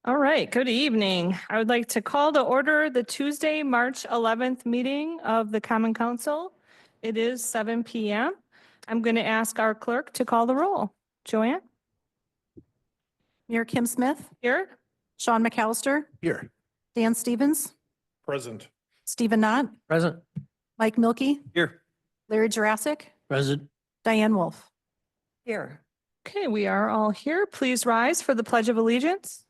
All right, good evening. I would like to call to order the Tuesday, March 11th meeting of the Common Council. It is 7 p.m. I'm going to ask our clerk to call the roll. Joanne? Mayor Kim Smith, Here? Sean McAllister, Here. Dan Stevens, Present. Stephen Knott, Present. Mike Milky, Here. Larry Jurassic, Present. Diane Wolf. Here. Okay, we are all here. Please rise for the Pledge of Allegiance.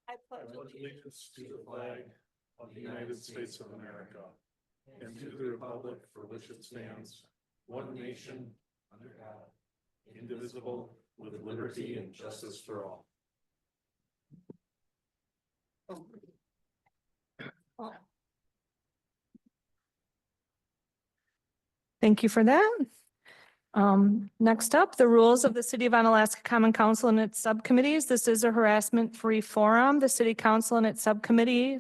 I pledge Allegiance to the flag of the United States of America and to the republic for which it stands, one nation, under God, indivisible, with liberty and justice for all. Thank you for that. Next up, the rules of the City of Onalaska Common Council and its subcommittees. This is a harassment-free forum. The City Council and its subcommittee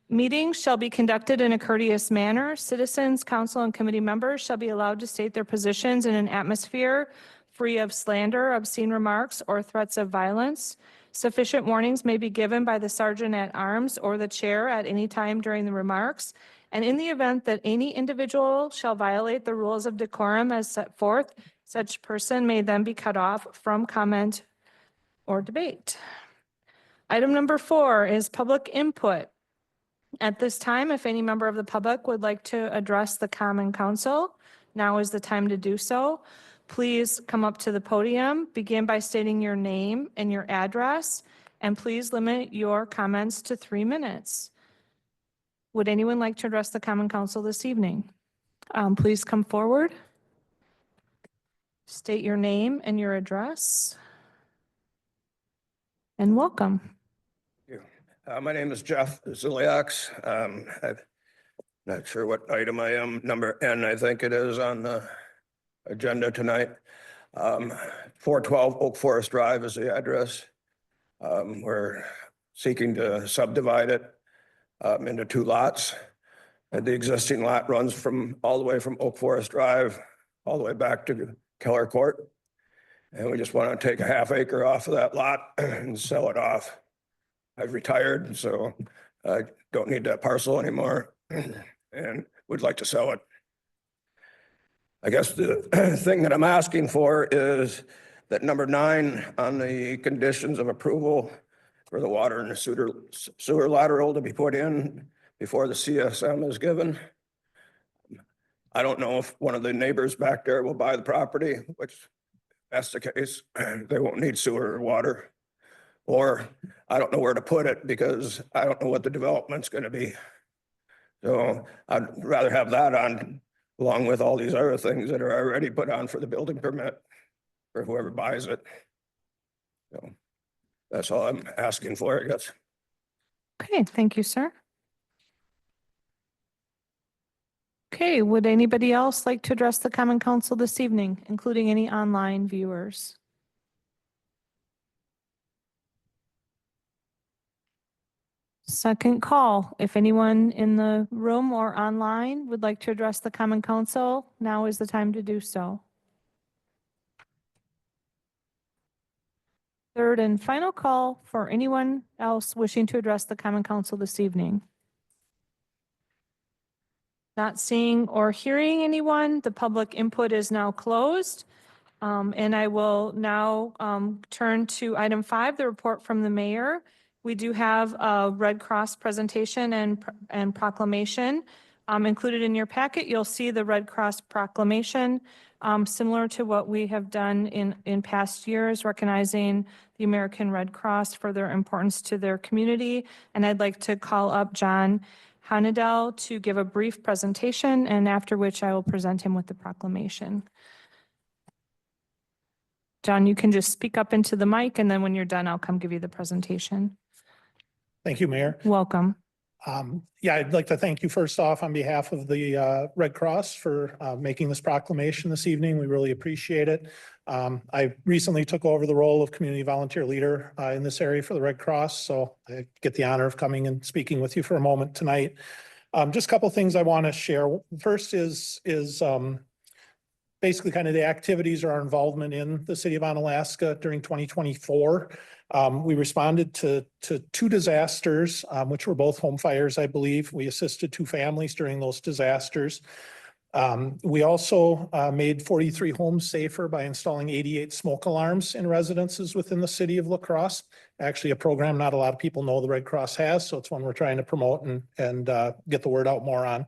meetings shall be conducted in a courteous manner. Citizens, council, and committee members shall be allowed to state their positions in an atmosphere free of slander, obscene remarks, or threats of violence. Sufficient warnings may be given by the sergeant at arms or the chair at any time during the remarks. And in the event that any individual shall violate the rules of decorum as set forth, such person may then be cut off from comment or debate. Item number 4 is public input. At this time, if any member of the public would like to address the Common Council, now is the time to do so. Please come up to the podium, begin by stating your name and your address, and please limit your comments to 3 minutes. Would anyone like to address the Common Council this evening? Please come forward. State your name and your address. And welcome. My name is Jeff Ziliaks. I'm not sure what item I am, number N, I think it is on the agenda tonight. 412 Oak Forest Drive is the address. We're seeking to subdivide it into 2 lots. The existing lot runs from all the way from Oak Forest Drive all the way back to Keller Court. And we just want to take a half acre off of that lot and sell it off. I've retired, so I don't need that parcel anymore and would like to sell it. I guess the thing that I'm asking for is that number 9 on the conditions of approval for the water and the sewer lateral to be put in before the CSM is given. I don't know if one of the neighbors back there will buy the property, which if that's the case, they won't need sewer or water. Or I don't know where to put it because I don't know what the development's going to be. So I'd rather have that on along with all these other things that are already put on for the building permit for whoever buys it. So that's all I'm asking for, I guess. Okay, thank you, sir. Okay, would anybody else like to address the Common Council this evening, including any online viewers? Second call. If anyone in the room or online would like to address the Common Council, now is the time to do so. Third and final call for anyone else wishing to address the Common Council this evening. Not seeing or hearing anyone, the public input is now closed. And I will now turn to item 5, the report from the mayor. We do have a Red Cross presentation and proclamation included in your packet. You'll see the Red Cross proclamation, similar to what we have done in past years, recognizing the American Red Cross for their importance to their community. And I'd like to call up John Hanedel to give a brief presentation, and after which I will present him with the proclamation. John, you can just speak up into the mic, and then when you're done, I'll come give you the presentation. Thank you, Mayor. Welcome. Yeah, I'd like to thank you first off on behalf of the Red Cross for making this proclamation this evening. We really appreciate it. I recently took over the role of community volunteer leader in this area for the Red Cross, so I get the honor of coming and speaking with you for a moment tonight. Just a couple of things I want to share. First is basically kind of the activities or our involvement in the city of Onalaska during 2024. We responded to two disasters, which were both home fires, I believe. We assisted two families during those disasters. We also made 43 homes safer by installing 88 smoke alarms in residences within the city of La Crosse. Actually, a program not a lot of people know the Red Cross has, so it's one we're trying to promote and get the word out more on.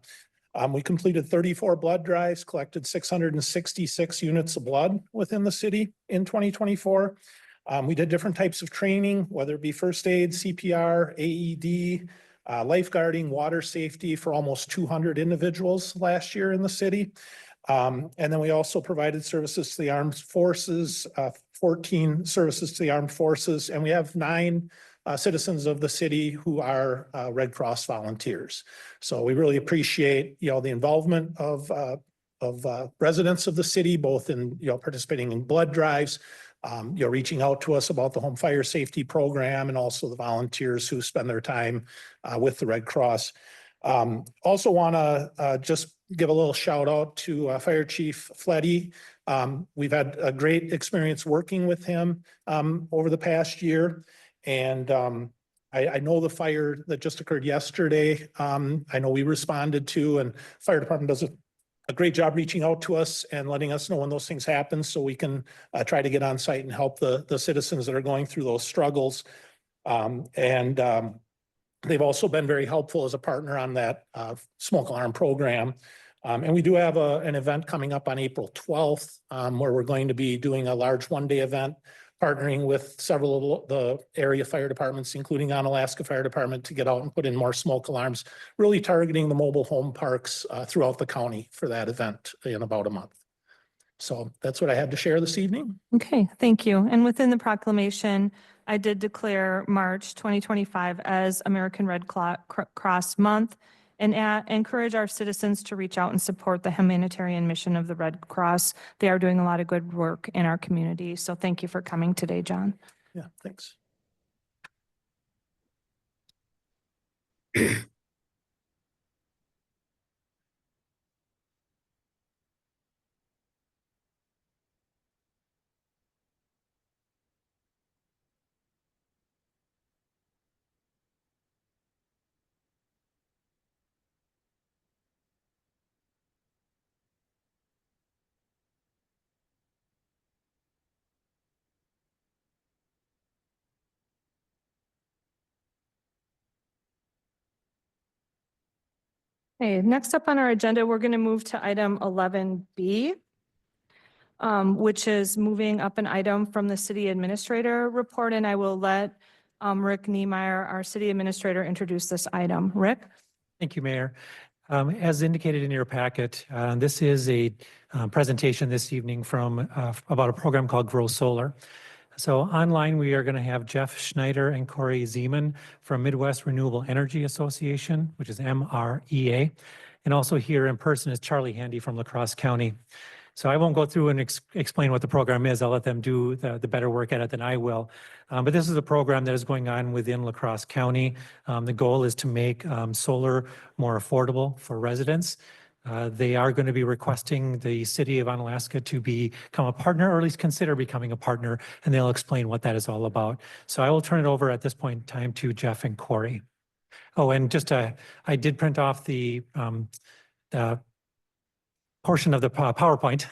We completed 34 blood drives, collected 666 units of blood within the city in 2024. We did different types of training, whether it be first aid, CPR, AED, lifeguarding, water safety for almost 200 individuals last year in the city. And then we also provided services to the armed forces, 14 services to the armed forces, and we have 9 citizens of the city who are Red Cross volunteers. So we really appreciate, the involvement of residents of the city, both in, participating in blood drives, reaching out to us about the home fire safety program, and also the volunteers who spend their time with the Red Cross. Also want to just give a little shout out to Fire Chief Fletty. We've had a great experience working with him over the past year. And I know the fire that just occurred yesterday, I know we responded to, and fire department does a great job reaching out to us and letting us know when those things happen so we can try to get on site and help the citizens that are going through those struggles. They've also been very helpful as a partner on that smoke alarm program. And we do have an event coming up on April 12th where we're going to be doing a large one-day event, partnering with several of the area fire departments, including Onalaska Fire Department, to get out and put in more smoke alarms, really targeting the mobile home parks throughout the county for that event in about a month. So that's what I had to share this evening. Okay, thank you. And within the proclamation, I did declare March 2025 as American Red Cross Month, and encourage our citizens to reach out and support the humanitarian mission of the Red Cross. They are doing a lot of good work in our community. So thank you for coming today, John. Yeah, thanks. Okay, next up on our agenda, we're going to move to item 11B, which is moving up an item from the city administrator report, and I will let Rick Niemeyer, our city administrator, introduce this item. Rick? Thank you, Mayor. As indicated in your packet, this is a presentation this evening from about a program called Grow Solar. So online, we are going to have Jeff Schneider and Corey Zeman from Midwest Renewable Energy Association, which is MREA. And also here in person is Charlie Handy from La Crosse County. So I won't go through and explain what the program is. I'll let them do the better work at it than I will. But this is a program that is going on within La Crosse County. The goal is to make solar more affordable for residents. They are going to be requesting the city of Onalaska to become a partner, or at least consider becoming a partner, and they'll explain what that is all about. So I will turn it over at this point in time to Jeff and Corey. Oh, and just I did print off the portion of the PowerPoint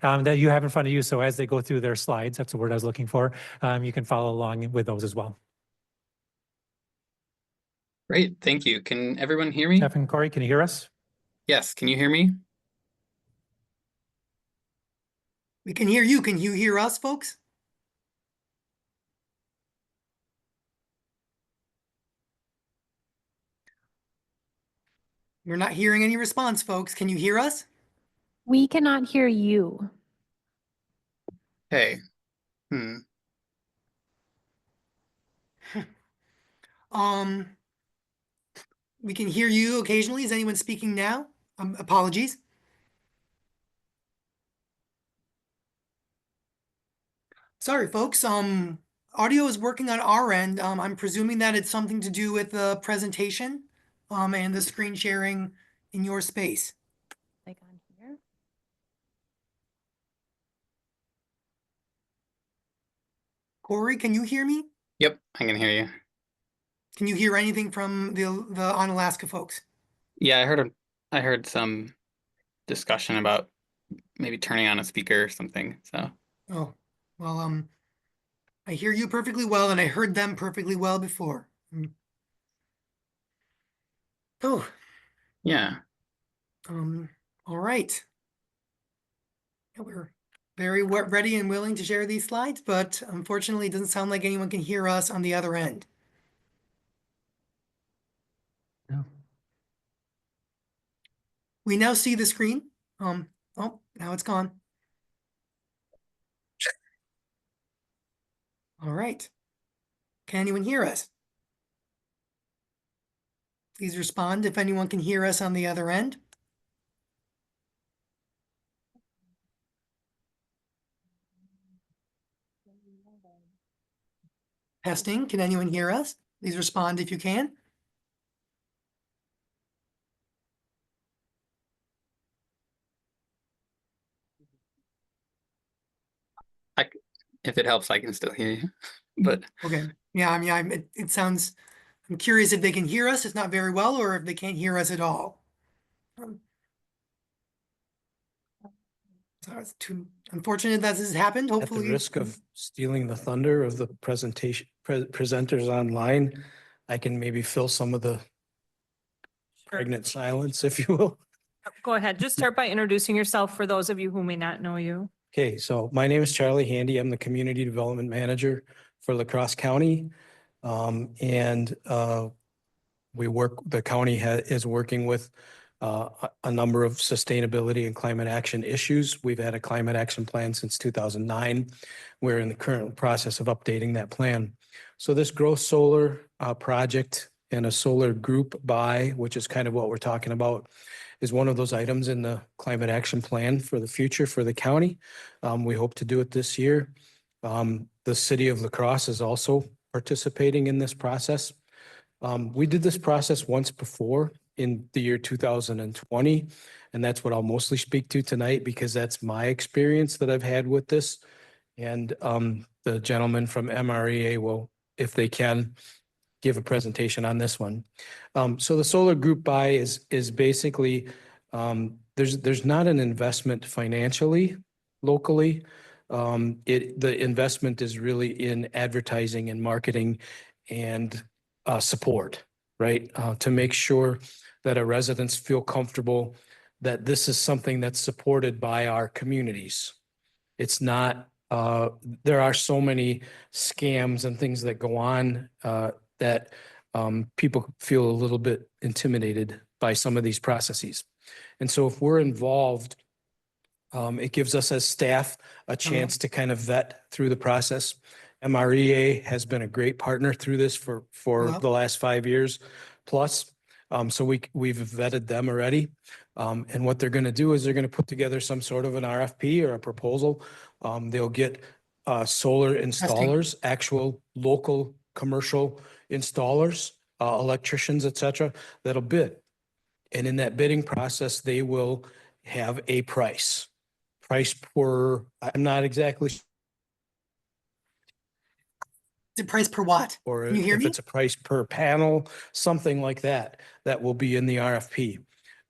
that you have in front of you. So as they go through their slides, that's the word I was looking for, you can follow along with those as well. Great, thank you. Can everyone hear me? Jeff and Corey, can you hear us? Yes, can you hear me? We can hear you. Can you hear us, folks? We're not hearing any response, folks. Can you hear us? We cannot hear you. Hey. We can hear you occasionally. Is anyone speaking now? Apologies. Sorry, folks. Audio is working on our end. I'm presuming that it's something to do with the presentation, and the screen sharing in your space. Like on here. Corey, can you hear me? Yep, I can hear you. Can you hear anything from the Onalaska folks? Yeah, I heard some discussion about maybe turning on a speaker or something. So Oh, well, I hear you perfectly well, and I heard them perfectly well before. Oh, yeah. all right. Yeah, we're very ready and willing to share these slides, but unfortunately, it doesn't sound like anyone can hear us on the other end. No. We now see the screen. Oh, now it's gone. All right. Can anyone hear us? Please respond if anyone can hear us on the other end. Testing, can anyone hear us? Please respond if you can. If it helps, I can still hear you. But Okay. Yeah, I mean, it sounds, I'm curious if they can hear us, it's not very well, or if they can't hear us at all. So it's too unfortunate that this has happened. At the Hopefully, risk of stealing the thunder of the presentation, presenters online, I can maybe fill some of the pregnant silence, if you will. Go ahead. Just start by introducing yourself for those of you who may not know you. Okay, so my name is Charlie Handy. I'm the Community Development Manager for La Crosse County. The county is working with a number of sustainability and climate action issues. We've had a climate action plan since 2009. We're in the current process of updating that plan. So this Growth Solar project and a solar group buy, which is kind of what we're talking about, is one of those items in the climate action plan for the future for the county. We hope to do it this year. The city of La Crosse is also participating in this process. We did this process once before in the year 2020, and that's what I'll mostly speak to tonight because that's my experience that I've had with this. And the gentleman from MREA will, if they can, give a presentation on this one. So the solar group buy is basically, there's not an investment financially, locally. The investment is really in advertising and marketing and support, right? To make sure that our residents feel comfortable that this is something that's supported by our communities. It's not, there are so many scams and things that go on that people feel a little bit intimidated by some of these processes. And so if we're involved, it gives us as staff a chance to kind of vet through the process. MREA has been a great partner through this for the last 5 years plus. So we've vetted them already. And what they're going to do is they're going to put together some sort of an RFP or a proposal. They'll get solar installers, actual local commercial installers, electricians, et cetera, that'll bid. And in that bidding process, they will have a price per, I'm not exactly the price per watt. or Can you hear if me? it's a price per panel, something like that, that will be in the RFP.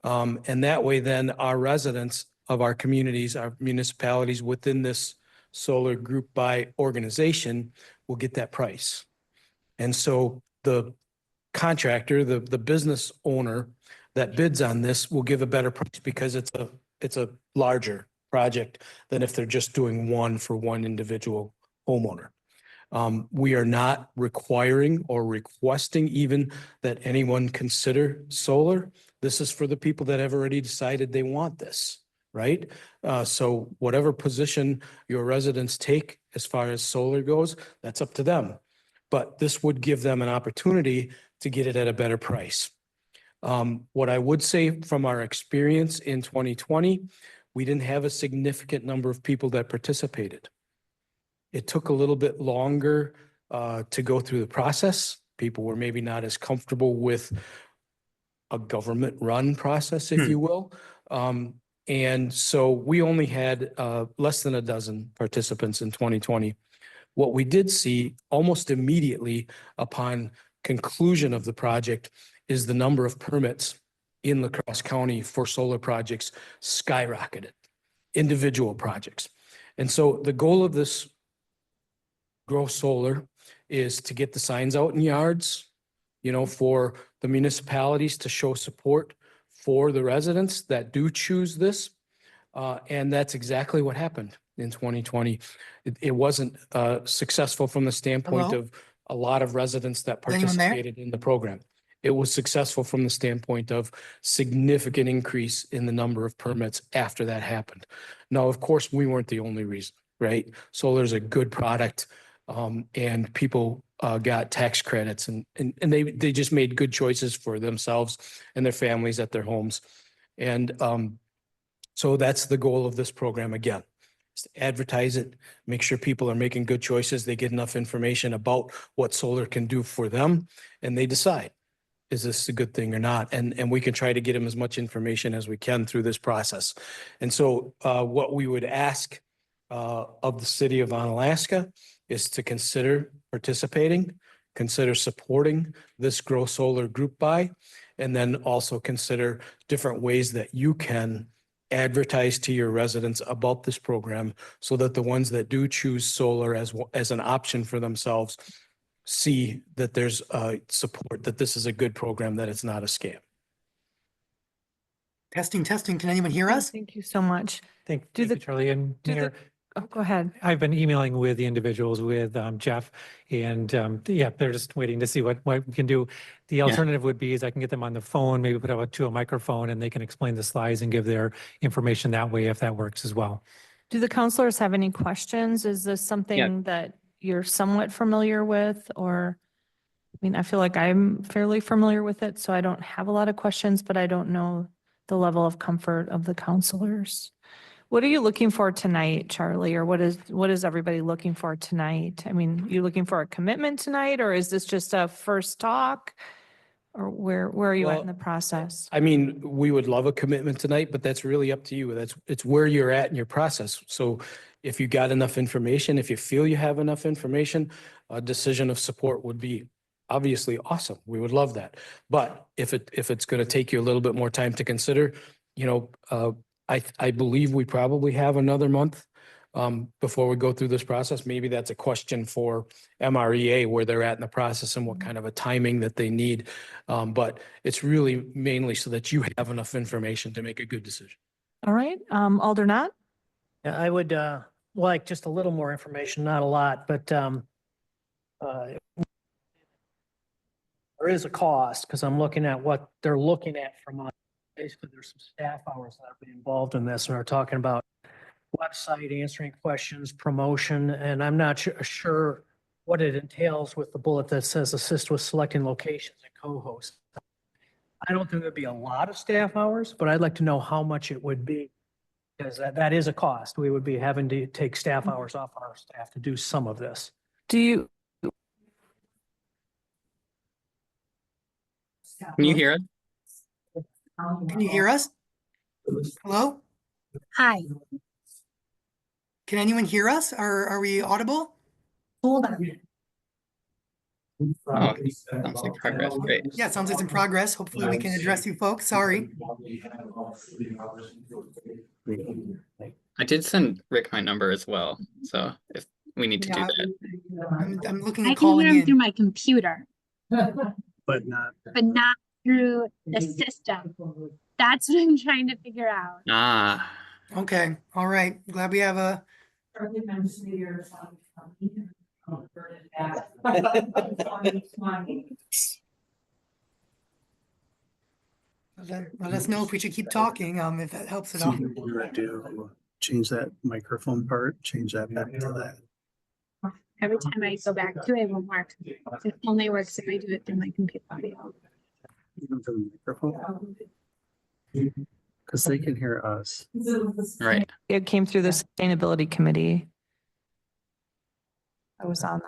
And that way then our residents of our communities, our municipalities within this solar group buy organization will get that price. And so the contractor, the business owner that bids on this will give a better price because it's a larger project than if they're just doing one for one individual homeowner. We are not requiring or requesting even that anyone consider solar. This is for the people that have already decided they want this, right? So whatever position your residents take as far as solar goes, that's up to them. But this would give them an opportunity to get it at a better price. What I would say from our experience in 2020, we didn't have a significant number of people that participated. It took a little bit longer to go through the process. People were maybe not as comfortable with a government-run process, if you will. And so we only had less than a dozen participants in 2020. What we did see almost immediately upon conclusion of the project is the number of permits in La Crosse County for solar projects skyrocketed, individual projects. And so the goal of this Grow Solar is to get the signs out in yards, you know, for the municipalities to show support for the residents that do choose this. And that's exactly what happened in 2020. It wasn't successful from the standpoint Hello? of a lot of residents that Is anyone there? participated in the program. It was successful from the standpoint of significant increase in the number of permits after that happened. Now, of course, we weren't the only reason, right? Solar is a good product, and people got tax credits and they just made good choices for themselves and their families at their homes. And so that's the goal of this program again. Is to advertise it, make sure people are making good choices. They get enough information about what solar can do for them, and they decide, is this a good thing or not? And we can try to get them as much information as we can through this process. And so what we would ask of the city of Onalaska is to consider participating, consider supporting this Grow Solar group buy, and then also consider different ways that you can advertise to your residents about this program so that the ones that do choose solar as an option for themselves see that there's support, that this is a good program, that it's not a scam. Testing, testing. Can anyone hear us? Thank you so much. Thank Do you, the- Charlie. And do the- Mayor, Oh, go ahead. I've been emailing with the individuals with Jeff and yeah, they're just waiting to see what we can do. The alternative would be is I can get them on the phone, maybe put up to a microphone and they can explain the slides and give their information that way if that works as well. Do the counselors have any questions? Is this something that you're somewhat familiar with or? I mean, I feel like I'm fairly familiar with it, so I don't have a lot of questions, but I don't know the level of comfort of the counselors. What are you looking for tonight, Charlie, or what is everybody looking for tonight? I mean, you looking for a commitment tonight, or is this just a first talk? Or where are you at Well, in the process? I mean, we would love a commitment tonight, but that's really up to you. It's where you're at in your process. So if you got enough information, if you feel you have enough information, a decision of support would be obviously awesome. We would love that. But if it's going to take you a little bit more time to consider, you know, I believe we probably have another month before we go through this process. Maybe that's a question for MREA where they're at in the process and what kind of a timing that they need. But it's really mainly so that you have enough information to make a good decision. All right, Alder Knott? Yeah, I would like just a little more information, not a lot, but there is a cost because I'm looking at what they're looking at from us. Basically, there's some staff hours that are being involved in this and are talking about website, answering questions, promotion, and I'm not sure what it entails with the bullet that says assist with selecting locations and co-hosts. I don't think there'd be a lot of staff hours, but I'd like to know how much it would be. Because that is a cost. We would be having to take staff hours off our staff to do some of this. Do you, Can you hear us? Can you hear us? Hello? Hi. Can anyone hear us? Are we audible? Hold on. Oh, sounds like progress. Great. Yeah, it sounds like it's in progress. Hopefully we can address you folks. Sorry. I did send Rick my number as well, so if we need to do Yeah. that. I'm looking I at can hear calling him through in. my computer, But not. but not through the system. That's what I'm trying to figure out. Ah, Okay, all right. Glad we have a, let us know if we should keep talking, if that helps at all. Do change that microphone part, change that back to that. Every time I go back to it, it won't work. It only works if I do it through my computer. Even for the microphone. Because they can hear us. right. it came through the sustainability committee. I was on the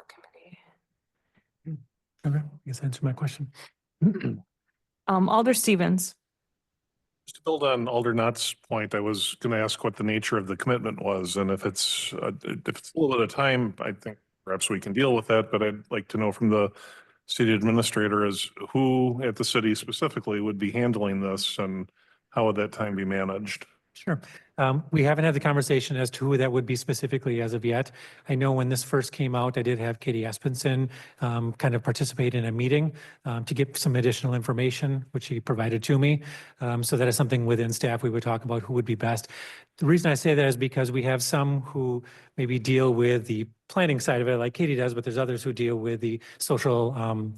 committee. Okay, I guess answer my question. Alder Stevens? Just to build on Alder Knott's point, I was going to ask what the nature of the commitment was, and if it's a little at a time, I think perhaps we can deal with that, but I'd like to know from the city administrator is who at the city specifically would be handling this and how would that time be managed? Sure. We haven't had the conversation as to who that would be specifically as of yet. I know when this first came out, I did have Katie Espenson kind of participate in a meeting to get some additional information, which she provided to me. So that is something within staff we would talk about who would be best. The reason I say that is because we have some who maybe deal with the planning side of it, like Katie does, but there's others who deal with the social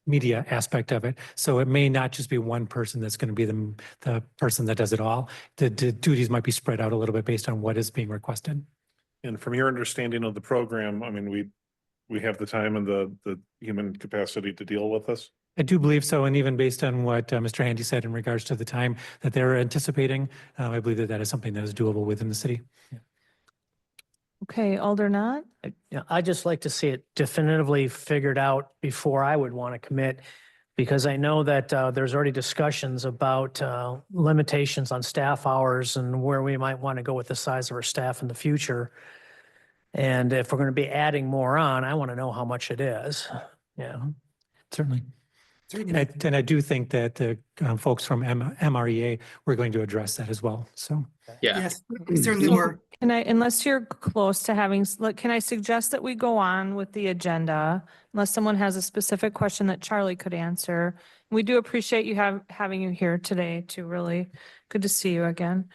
media aspect of it. So it may not just be one person that's going to be the person that does it all. The duties might be spread out a little bit based on what is being requested. And from your understanding of the program, I mean, we have the time and the human capacity to deal with this? I do believe so. And even based on what Mr. Handy said in regards to the time that they're anticipating, I believe that that is something that is doable within the city. Yeah. Okay, Alder Not. Yeah, I just like to see it definitively figured out before I would want to commit, because I know that there's already discussions about limitations on staff hours and where we might want to go with the size of our staff in the future. And if we're going to be adding more on, I want to know how much it is. Yeah. Certainly. And I do think that the folks from MREA were going to address that as well. So. Yeah. Yes, we certainly were. Can I, unless you're close to having, can I suggest that we go on with the agenda? Unless someone has a specific question that Charlie could answer. We do appreciate you having you here today too, really. Good to see you again.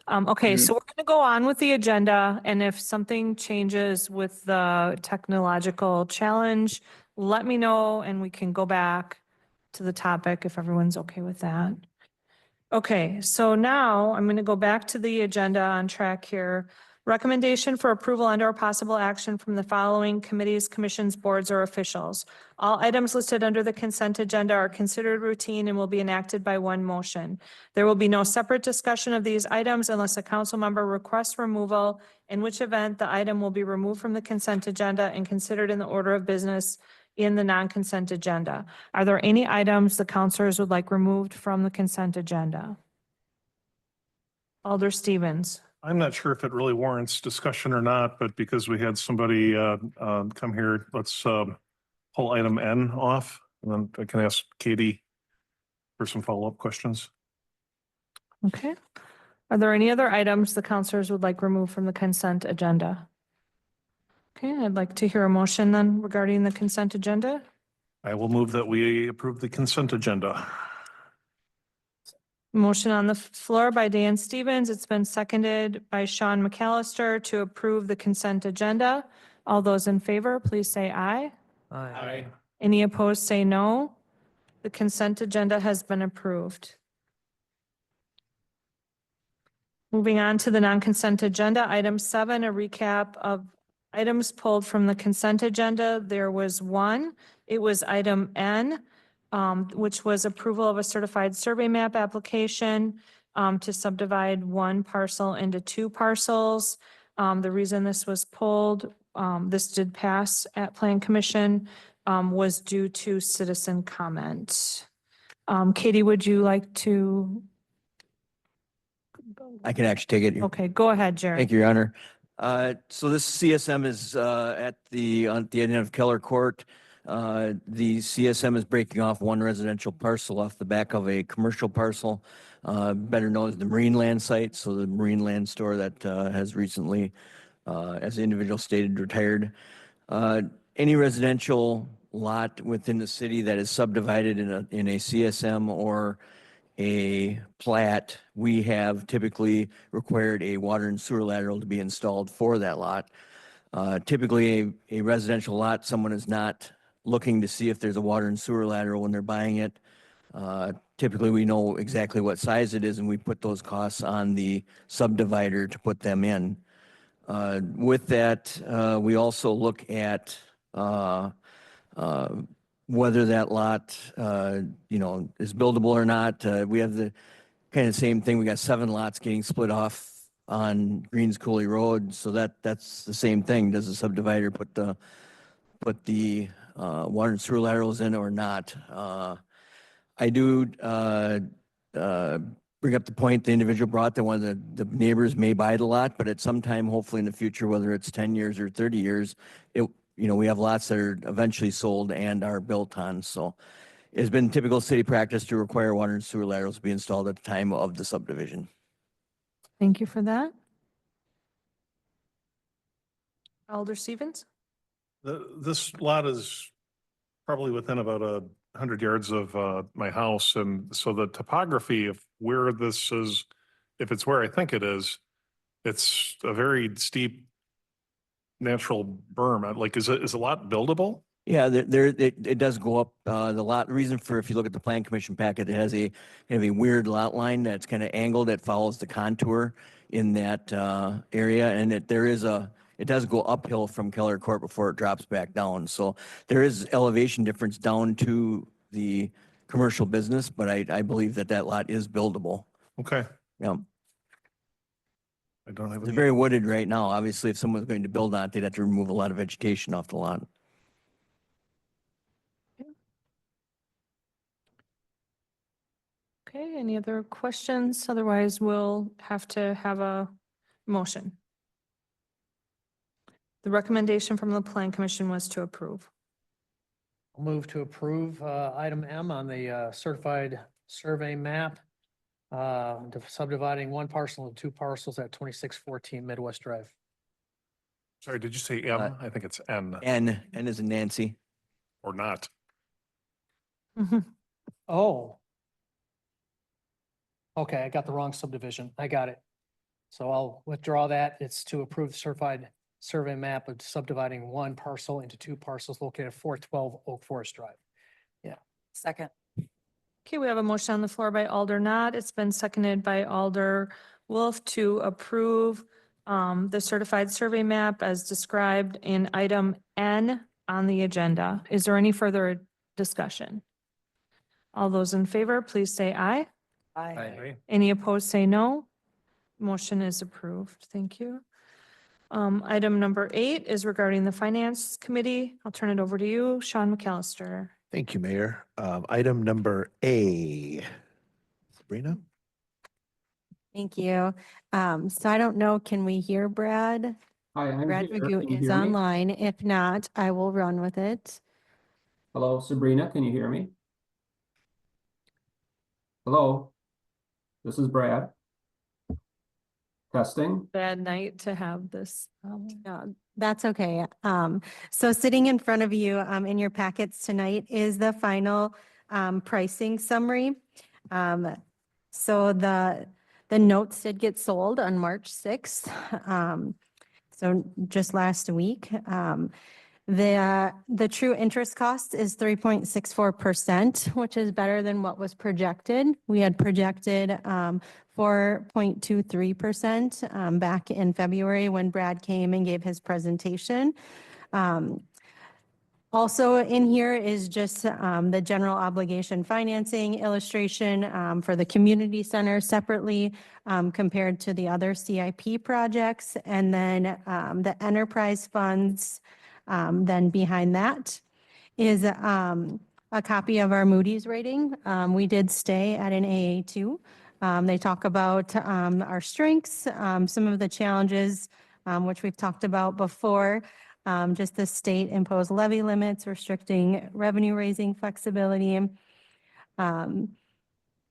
Okay, so we're going to go on with the agenda, and if something changes with the technological challenge, let me know and we can go back to the topic if everyone's okay with that. Okay, so now I'm going to go back to the agenda on track here. Recommendation for approval and/or possible action from the following committees, commissions, boards, or officials. All items listed under the consent agenda are considered routine and will be enacted by one motion. There will be no separate discussion of these items unless a council member requests removal, in which event the item will be removed from the consent agenda and considered in the order of business in the non-consent agenda. Are there any items the councilors would like removed from the consent agenda? Alder Stevens. I'm not sure if it really warrants discussion or not, but because we had somebody come here, let's pull item N off. And then I can ask Katie for some follow-up questions. Okay. Are there any other items the councilors would like removed from the consent agenda? Okay, I'd like to hear a motion then regarding the consent agenda. I will move that we approve the consent agenda. Motion on the floor by Dan Stevens. It's been seconded by Sean McAllister to approve the consent agenda. All those in favor, please say aye. Aye. Any opposed, say no. The consent agenda has been approved. Moving on to the non-consent agenda, item 7, a recap of items pulled from the consent agenda. There was one. It was item N, which was approval of a certified survey map application to subdivide one parcel into 2 parcels. The reason this was pulled, this did pass at Plan Commission, was due to citizen comment. Katie, would you like to? I can actually take it. Okay, go ahead, Jared. Thank you, Your Honor. So this CSM is on the end of Keller Court. The CSM is breaking off one residential parcel off the back of a commercial parcel, better known as the Marine Land site. So the Marine Land store that has recently, as the individual stated, retired. Any residential lot within the city that is subdivided in a CSM or a plat, we have typically required a water and sewer lateral to be installed for that lot. Typically, a residential lot, someone is not looking to see if there's a water and sewer lateral when they're buying it. Typically, we know exactly what size it is, and we put those costs on the subdivider to put them in. With that, we also look at whether that lot, is buildable or not. We have the kind of same thing. We got 7 lots getting split off on Greens Coulee Road. So that's the same thing. Does the subdivider put the water and sewer laterals in or not? I do bring up the point the individual brought that one of the neighbors may buy the lot, but at some time, hopefully in the future, whether it's 10 years or 30 years, we have lots that are eventually sold and are built on, so it's been typical city practice to require water and sewer laterals to be installed at the time of the subdivision. Thank you for that. Alder Stevens? This lot is probably within about 100 yards of my house, and so the topography of where this is, if it's where I think it is, it's a very steep natural berm. Like, is a lot buildable? Yeah, it does go up, the lot, the reason for, if you look at the plan commission packet, it has a kind of a weird lot line that's kind of angled that follows the contour in that, area, and it does go uphill from Keller Court before it drops back down, so there is elevation difference down to the commercial business, but I believe that lot is buildable. Okay. Yeah, I don't have it's any. very wooded right now. Obviously, if someone's going to build on it, they'd have to remove a lot of vegetation off the lot. Okay, any other questions? Otherwise, we'll have to have a motion. The recommendation from the plan commission was to approve. I'll move to approve item M on the certified survey map, subdividing one parcel into two parcels at 2614 Midwest Drive. Sorry, did you say M? I think it's N N is in Nancy. or not. Oh. Okay, I got the wrong subdivision. I got it. So I'll withdraw that. It's to approve the certified survey map of subdividing one parcel into two parcels located at 412 Oak Forest Drive. Second. Okay, we have a motion on the floor by Alder Knott. It's been seconded by Alder Wolf to approve the certified survey map as described in item N on the agenda. Is there any further discussion? All those in favor, please say aye. Aye. Any opposed, say no. Motion is approved. Thank you. Item number 8 is regarding the Finance Committee. I'll turn it over to you, Sean McAllister. Thank you, Mayor. Item number A. Sabrina? Thank you. So I don't know, can we hear Brad? Hi, I'm Brad here. Magoo Can you is hear me? online. If not, I will run with it. Hello, Sabrina, can you hear me? Hello, this is Brad. Testing. Bad night to have this. No, that's okay. So sitting in front of you, in your packets tonight is the final, pricing summary. So the notes did get sold on March 6th. So just last week, the true interest cost is 3.64%, which is better than what was projected. We had projected 4.23% back in February when Brad came and gave his presentation. Also in here is just the general obligation financing illustration for the community center separately compared to the other CIP projects. And then the enterprise funds. Then behind that is a copy of our Moody's rating. We did stay at an AA2. They talk about our strengths, some of the challenges, which we've talked about before, just the state imposed levy limits, restricting revenue raising flexibility. But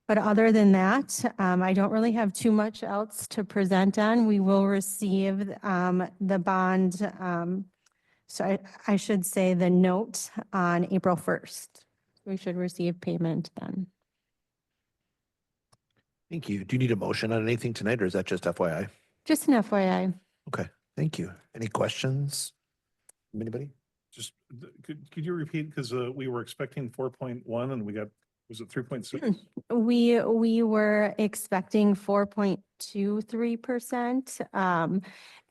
other than that, I don't really have too much else to present on. We will receive the bond. So I should say the note on April 1st. We should receive payment then. Thank you. Do you need a motion on anything tonight, or is that just FYI? Just an FYI. Okay, thank you. Any questions? From anybody? Just, could you repeat? Because we were expecting 4.1 and we got, was it 3.6? We were expecting 4.23%.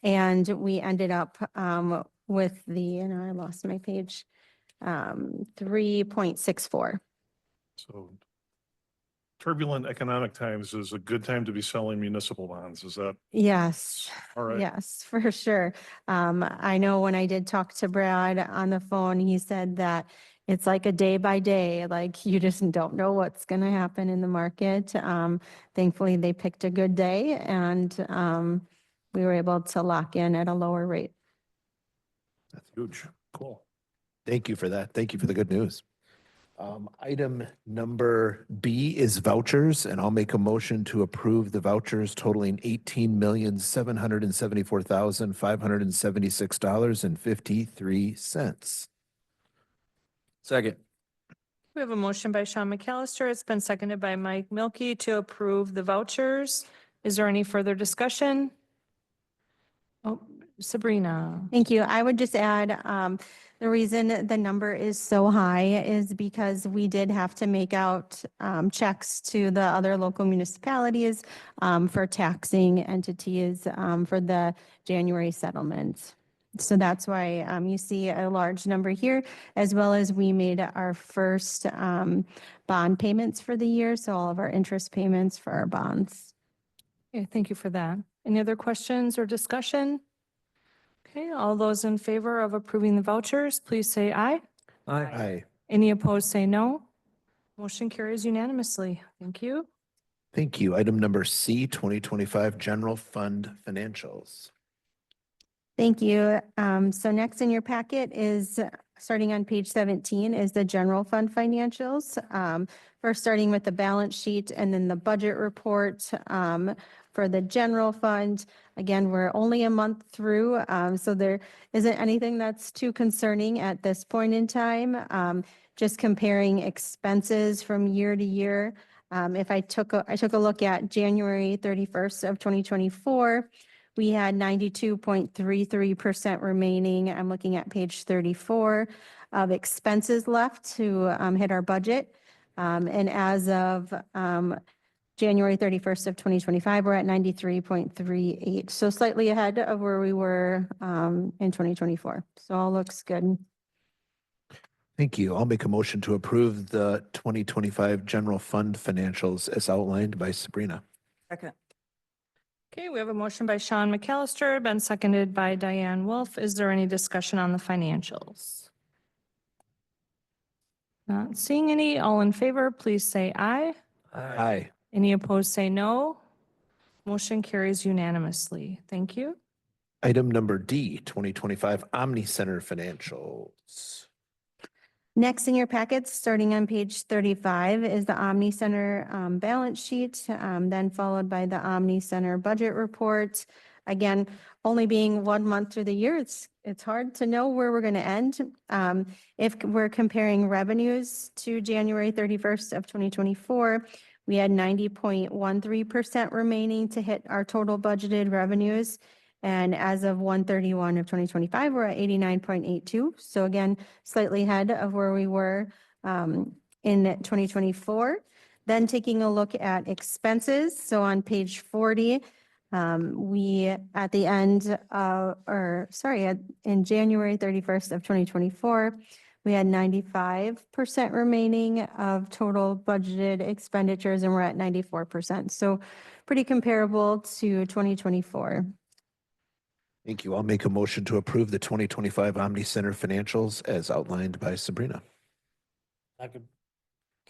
And we ended up with the, and I lost my page, 3.64. So turbulent economic times is a good time to be selling municipal bonds. Is that? Yes. All right. Yes, for sure. I know when I did talk to Brad on the phone, he said that it's like a day by day, like you just don't know what's going to happen in the market. Thankfully, they picked a good day and we were able to lock in at a lower rate. That's huge. Cool. Thank you for that. Thank you for the good news. Item number B is vouchers, and I'll make a motion to approve the vouchers totaling $18,774,576.53. Second. We have a motion by Sean McAllister. It's been seconded by Mike Milky to approve the vouchers. Is there any further discussion? Oh, Sabrina. Thank you. I would just add, the reason the number is so high is because we did have to make out checks to the other local municipalities for taxing entities for the January settlements. So that's why you see a large number here, as well as we made our first bond payments for the year. So all of our interest payments for our bonds. Okay, thank you for that. Any other questions or discussion? Okay, all those in favor of approving the vouchers, please say aye. Aye. Any opposed, say no. Motion carries unanimously. Thank you. Thank you. Item number C, 2025 General Fund Financials. Thank you. So next in your packet is, starting on page 17, is the general fund financials. First, starting with the balance sheet and then the budget report for the general fund. Again, we're only a month through, so there isn't anything that's too concerning at this point in time. Just comparing expenses from year to year. If I took a look at January 31st of 2024, we had 92.33% remaining. I'm looking at page 34 of expenses left to hit our budget. And as of January 31st of 2025, we're at 93.38. So slightly ahead of where we were in 2024. So all looks good. Thank you. I'll make a motion to approve the 2025 General Fund Financials as outlined by Sabrina. Second. Okay, we have a motion by Sean McAllister, been seconded by Diane Wolf. Is there any discussion on the financials? Not seeing any. All in favor, please say aye. Aye. Any opposed, say no. Motion carries unanimously. Thank you. Item number D, 2025 Omni Center Financials. Next in your packets, starting on page 35, is the Omni Center balance sheet, then followed by the Omni Center budget report. Again, only being 1 month through the year, it's hard to know where we're going to end. If we're comparing revenues to January 31st of 2024, we had 90.13% remaining to hit our total budgeted revenues. And as of 1/31 of 2025, we're at 89.82. So again, slightly ahead of where we were in 2024. Then taking a look at expenses. So on page 40, we at the end in January 31st of 2024, we had 95% remaining of total budgeted expenditures, and we're at 94%. So pretty comparable to 2024. Thank you. I'll make a motion to approve the 2025 Omni Center Financials as outlined by Sabrina. Okay,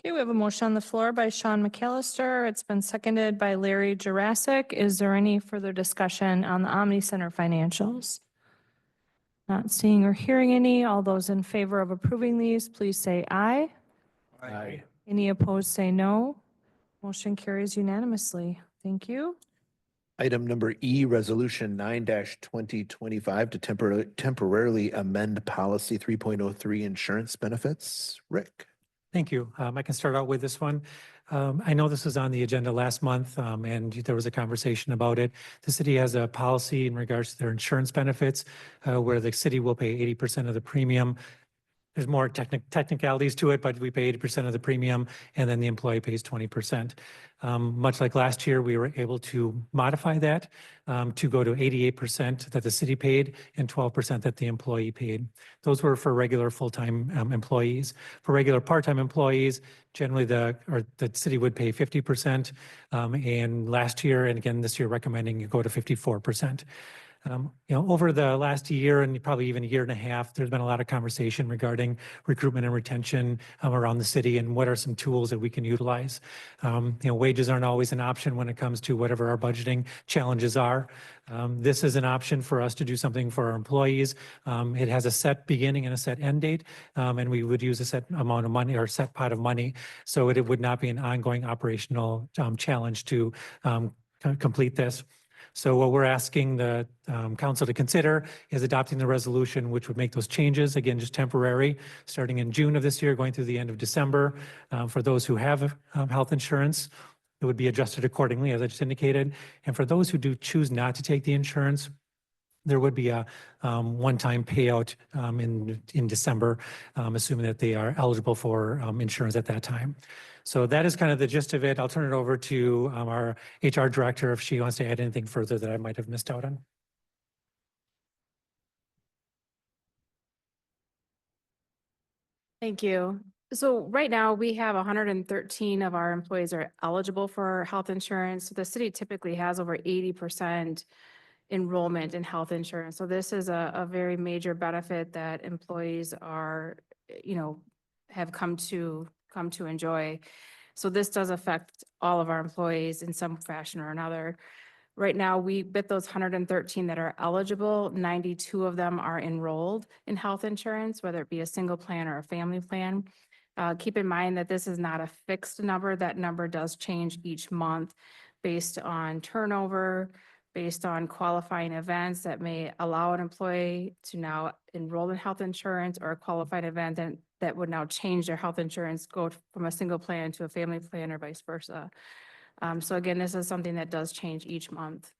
we have a motion on the floor by Sean McAllister. It's been seconded by Larry Jurassic. Is there any further discussion on the Omni Center financials? Not seeing or hearing any. All those in favor of approving these, please say aye. Aye. Any opposed, say no. Motion carries unanimously. Thank you. Item number E, Resolution 9-2025 to temporarily amend Policy 3.03 Insurance Benefits. Rick. Thank you. I can start out with this one. I know this was on the agenda last month, and there was a conversation about it. The city has a policy in regards to their insurance benefits, where the city will pay 80% of the premium. There's more technicalities to it, but we pay 80% of the premium, and then the employee pays 20%. Much like last year, we were able to modify that to go to 88% that the city paid and 12% that the employee paid. Those were for regular full-time employees. For regular part-time employees, generally the city would pay 50%. And last year, and again this year, recommending you go to 54%. Over the last year and probably even a year and a half, there's been a lot of conversation regarding recruitment and retention around the city and what are some tools that we can utilize. Wages aren't always an option when it comes to whatever our budgeting challenges are. This is an option for us to do something for our employees. It has a set beginning and a set end date, and we would use a set amount of money or set pot of money. So it would not be an ongoing operational challenge to complete this. So what we're asking the council to consider is adopting the resolution, which would make those changes, again, just temporary, starting in June of this year, going through the end of December. For those who have health insurance, it would be adjusted accordingly, as I just indicated. And for those who do choose not to take the insurance, there would be a one-time payout in December, assuming that they are eligible for insurance at that time. So that is kind of the gist of it. I'll turn it over to our HR director if she wants to add anything further that I might have missed out on. Thank you. So right now we have 113 of our employees are eligible for health insurance. So the city typically has over 80% enrollment in health insurance. So this is a very major benefit that employees are, have come to enjoy. So this does affect all of our employees in some fashion or another. Right now, with those 113 that are eligible, 92 of them are enrolled in health insurance, whether it be a single plan or a family plan. Keep in mind that this is not a fixed number. That number does change each month based on turnover, based on qualifying events that may allow an employee to now enroll in health insurance, or a qualified event that would now change their health insurance, go from a single plan to a family plan or vice versa. So again, this is something that does change each month.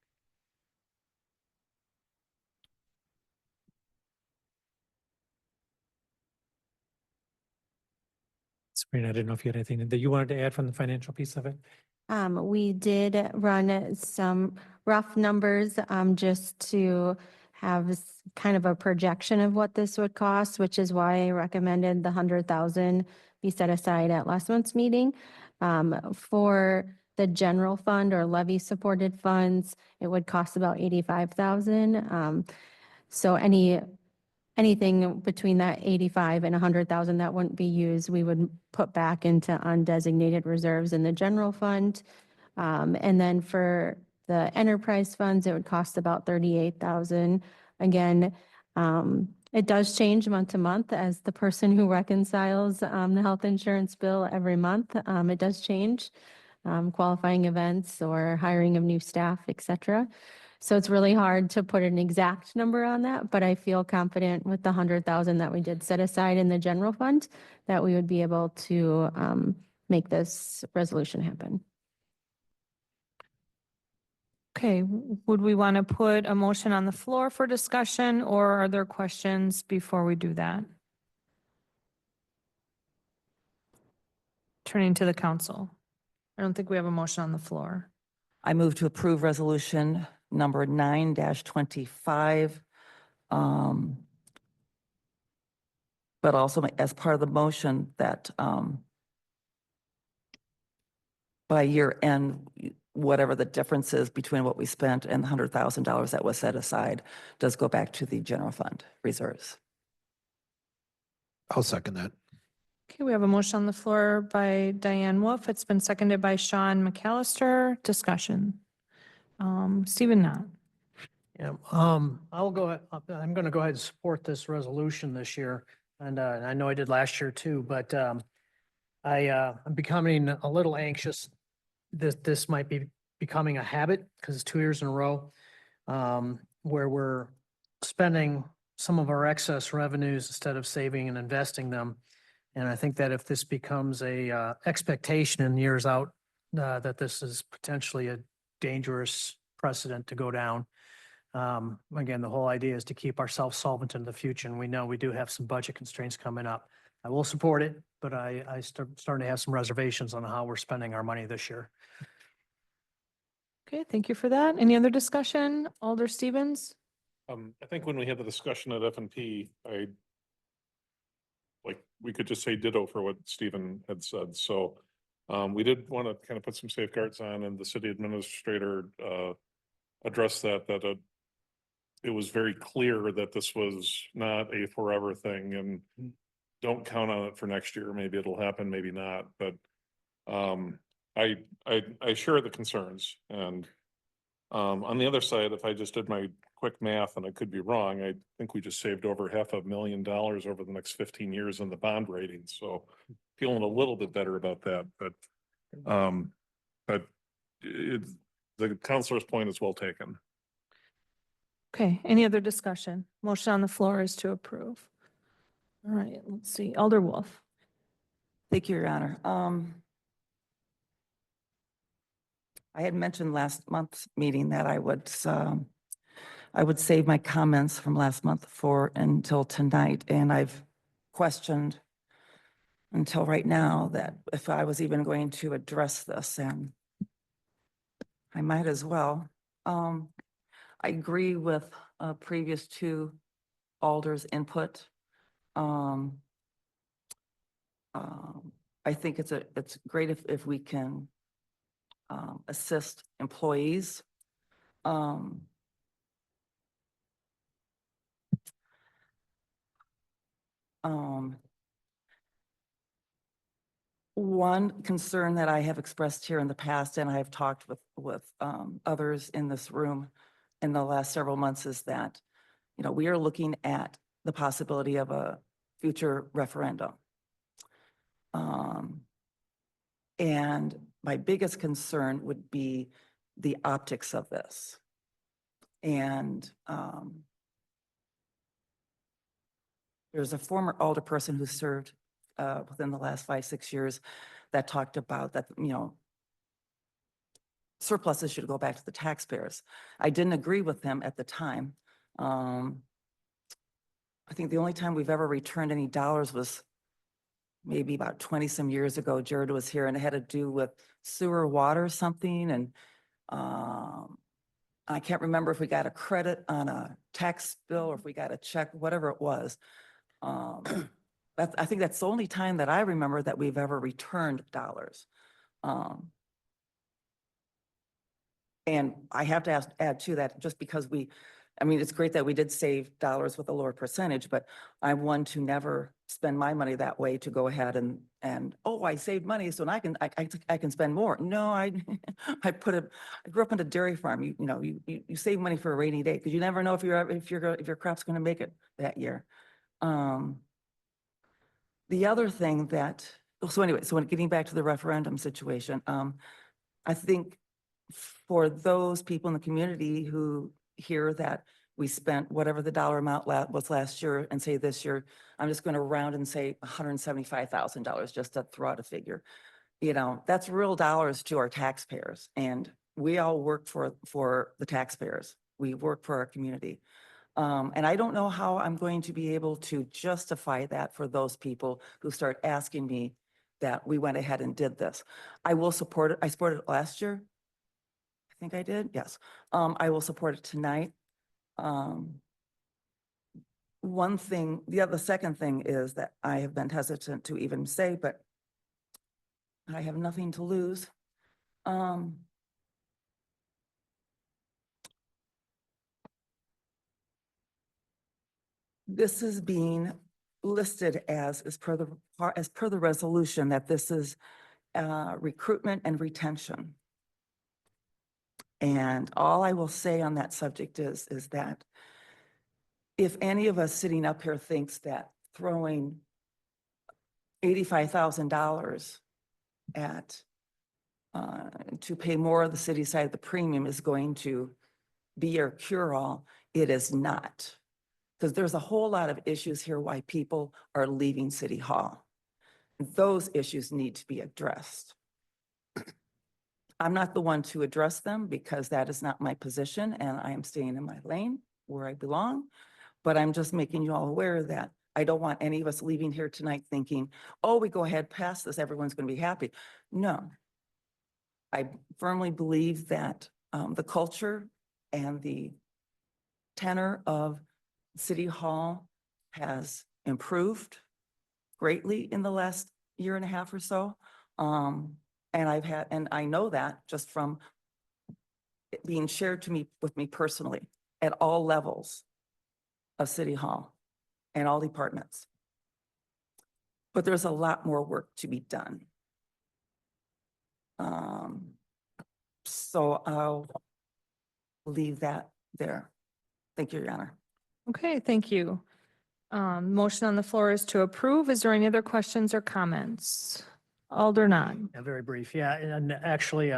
Sabrina, I didn't know if you had anything that you wanted to add from the financial piece of it. We did run some rough numbers, just to have kind of a projection of what this would cost, which is why I recommended the 100,000 be set aside at last month's meeting. For the general fund or levy supported funds, it would cost about 85,000. So anything between that 85 and 100,000 that wouldn't be used, we would put back into undesignated reserves in the general fund. And then for the enterprise funds, it would cost about 38,000. Again, it does change month to month as the person who reconciles the health insurance bill every month. It does change, qualifying events or hiring of new staff, et cetera. So it's really hard to put an exact number on that, but I feel confident with the 100,000 that we did set aside in the general fund that we would be able to make this resolution happen. Okay, would we want to put a motion on the floor for discussion, or are there questions before we do that? Turning to the council. I don't think we have a motion on the floor. I move to approve resolution number 9-25. But also as part of the motion that by year end, whatever the difference is between what we spent and the $100,000 that was set aside does go back to the general fund reserves. I'll second that. Okay, we have a motion on the floor by Diane Wolf. It's been seconded by Sean McAllister. Discussion. Stephen Knott. Yeah, I'll go ahead. I'm going to go ahead and support this resolution this year. And I know I did last year too, but I'm becoming a little anxious that this might be becoming a habit, because it's 2 years in a row where we're spending some of our excess revenues instead of saving and investing them. And I think that if this becomes a expectation in years out, that this is potentially a dangerous precedent to go down. Again, the whole idea is to keep ourselves solvent in the future, and we know we do have some budget constraints coming up. I will support it, but I starting to have some reservations on how we're spending our money this year. Okay, thank you for that. Any other discussion? Alder Stevens? I think when we had the discussion at F&P, we could just say ditto for what Stephen had said. So we did want to kind of put some safeguards on, and the city administrator addressed that it was very clear that this was not a forever thing, and don't count on it for next year. Maybe it'll happen, maybe not, but I share the concerns. And on the other side, if I just did my quick math, and I could be wrong, I think we just saved over $500,000 over the next 15 years on the bond rating. So feeling a little bit better about that, but the counselor's point is well taken. Okay, any other discussion? Motion on the floor is to approve. All right, let's see, Alder Wolf. Thank you, Your Honor. I had mentioned last month's meeting that I would save my comments from last month until tonight, and I've questioned until right now that if I was even going to address this, and I might as well. I agree with previous two alders' input. I think it's great if we can assist employees. One concern that I have expressed here in the past, and I have talked with others in this room in the last several months, is that, we are looking at the possibility of a future referendum. And my biggest concern would be the optics of this. And there's a former alderperson who served within the last 5-6 years that talked about that, surpluses should go back to the taxpayers. I didn't agree with him at the time. I think the only time we've ever returned any dollars was maybe about 20 some years ago. Jared was here, and it had to do with sewer, water, something. And I can't remember if we got a credit on a tax bill or if we got a check, whatever it was. I think that's the only time that I remember that we've ever returned dollars. And I have to add to that, just because it's great that we did save dollars with a lower percentage, but I'm one to never spend my money that way, to go ahead and I saved money, so I can spend more. No, I grew up on a dairy farm. You save money for a rainy day, because you never know if your crop's going to make it that year. The other thing so getting back to the referendum situation, I think for those people in the community who hear that we spent whatever the dollar amount was last year, and say this year, I'm just going to round and say $175,000, just to throw out a figure. That's real dollars to our taxpayers, and we all work for the taxpayers. We work for our community. And I don't know how I'm going to be able to justify that for those people who start asking me that we went ahead and did this. I will support it. I supported it last year. I think I did. Yes. I will support it tonight. One thing, the second thing is that I have been hesitant to even say, but I have nothing to lose. This is being listed as per the resolution, that this is recruitment and retention. And all I will say on that subject is that if any of us sitting up here thinks that throwing $85,000 at to pay more of the city side of the premium is going to be your cure-all, it is not. Because there's a whole lot of issues here why people are leaving City Hall. Those issues need to be addressed. I'm not the one to address them, because that is not my position, and I am staying in my lane where I belong. But I'm just making you all aware that I don't want any of us leaving here tonight thinking, oh, we go ahead past this, everyone's going to be happy. No. I firmly believe that the culture and the tenor of City Hall has improved greatly in the last year and a half or so. And I know that just from it being shared with me personally. at all levels of City Hall and all departments. But there's a lot more work to be done. So I'll leave that there. Thank you, Your Honor. Okay, thank you. Motion on the floor is to approve. Is there any other questions or comments? Alder Nod. Yeah, very brief. Yeah, and actually,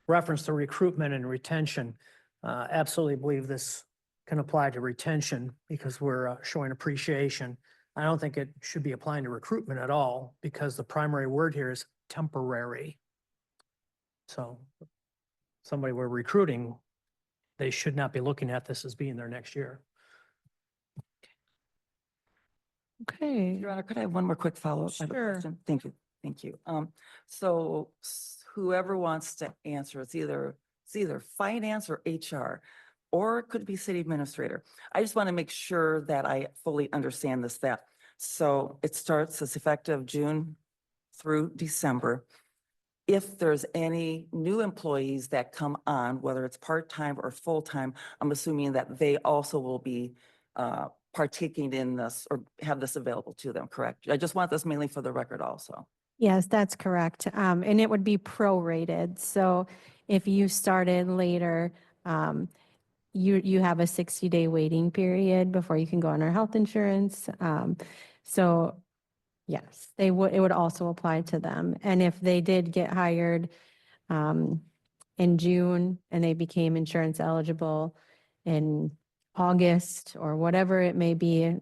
reference to recruitment and retention. Absolutely believe this can apply to retention because we're showing appreciation. I don't think it should be applying to recruitment at all because the primary word here is temporary. So somebody we're recruiting, they should not be looking at this as being there next year. Okay. Your Honor, could I have one more quick follow-up? I have a Sure. question. Thank you. Thank you. So whoever wants to answer, it's either finance or HR, or it could be city administrator. I just want to make sure that I fully understand this, that. So it starts, it's effective June through December. If there's any new employees that come on, whether it's part-time or full-time, I'm assuming that they also will be partaking in this or have this available to them, correct? I just want this mainly for the record also. Yes, that's correct. And it would be prorated. So if you started later, you have a 60-day waiting period before you can go on our health insurance. So yes, it would also apply to them. And if they did get hired in June and they became insurance eligible in August or whatever it may be,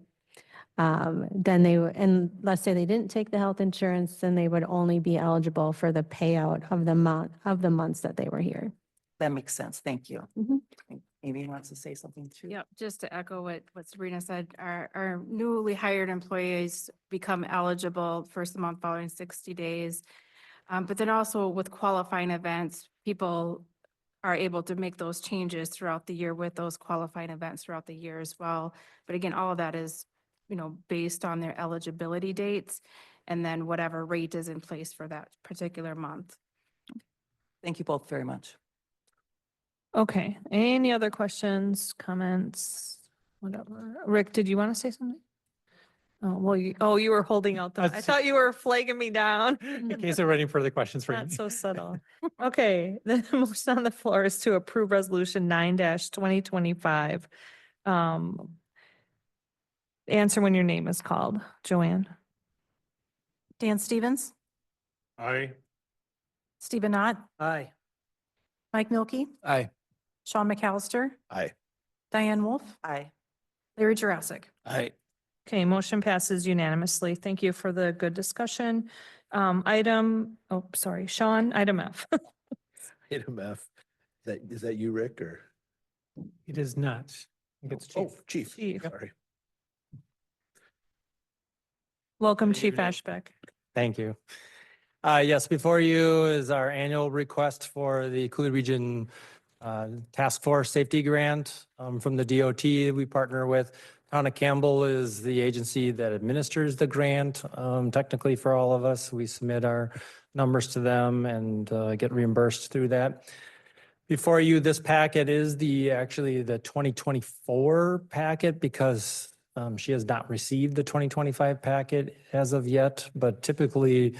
then and let's say they didn't take the health insurance, then they would only be eligible for the payout of the months that they were here. That makes sense. Thank you. Mhm. Amy wants to say something too. Yep, just to echo what Sabrina said, our newly hired employees become eligible first month following 60 days. But then also with qualifying events, people are able to make those changes throughout the year with those qualifying events throughout the year as well. But again, all of that is, based on their eligibility dates and then whatever rate is in place for that particular month. Thank you both very much. Okay, any other questions, comments, whatever? Rick, did you want to say something? Oh, well, you were holding out I thought you were flagging me down. In case there are any further questions for you. Not so subtle. Okay, the motion on the floor is to approve resolution 9-2025. Answer when your name is called. Joanne? Dan Stevens, Aye. Stephen Knott, Aye. Mike Milky, Aye. Sean McAllister, Aye. Diane Wolf, Aye. Larry Jurassic. Aye. Okay, motion passes unanimously. Thank you for the good discussion. Sean, item F. Item F. Is that you, Rick, or? It is not. I think it's Oh, Chief. Chief. Chief. Sorry. Welcome, Chief Ashbeck. Thank you. Yes, before you is our annual request for the Cooley Region Task Force Safety Grant from the DOT we partner with. Town of Campbell is the agency that administers the grant. Technically for all of us, we submit our numbers to them and get reimbursed through that. Before you, this packet is actually the 2024 packet because she has not received the 2025 packet as of yet, but typically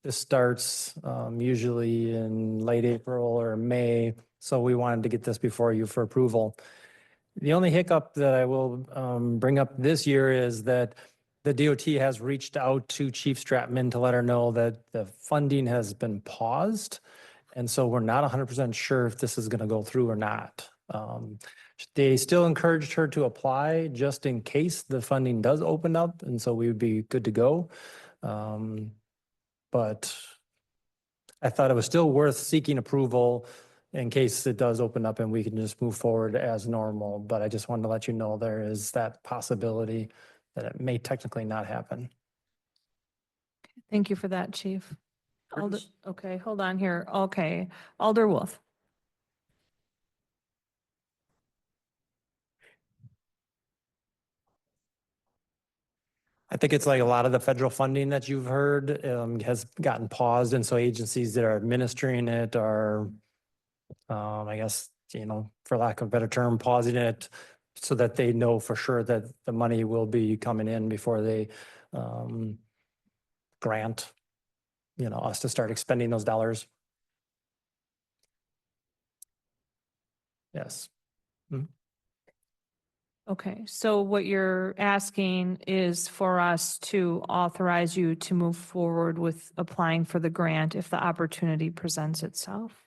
this starts usually in late April or May. So we wanted to get this before you for approval. The only hiccup that I will bring up this year is that the DOT has reached out to Chief Stratman to let her know that the funding has been paused. And so we're not 100% sure if this is going to go through or not. They still encouraged her to apply just in case the funding does open up. And so we would be good to go. But I thought it was still worth seeking approval in case it does open up and we can just move forward as normal. But I just wanted to let you know there is that possibility that it may technically not happen. Thank you for that, Chief. Okay, hold on here. Okay, Alder Wolf. I think it's like a lot of the federal funding that you've heard has gotten paused. And so agencies that are administering it are, I guess, for lack of a better term, pausing it so that they know for sure that the money will be coming in before they grant, us to start expending those dollars. Yes. Okay, so what you're asking is for us to authorize you to move forward with applying for the grant if the opportunity presents itself?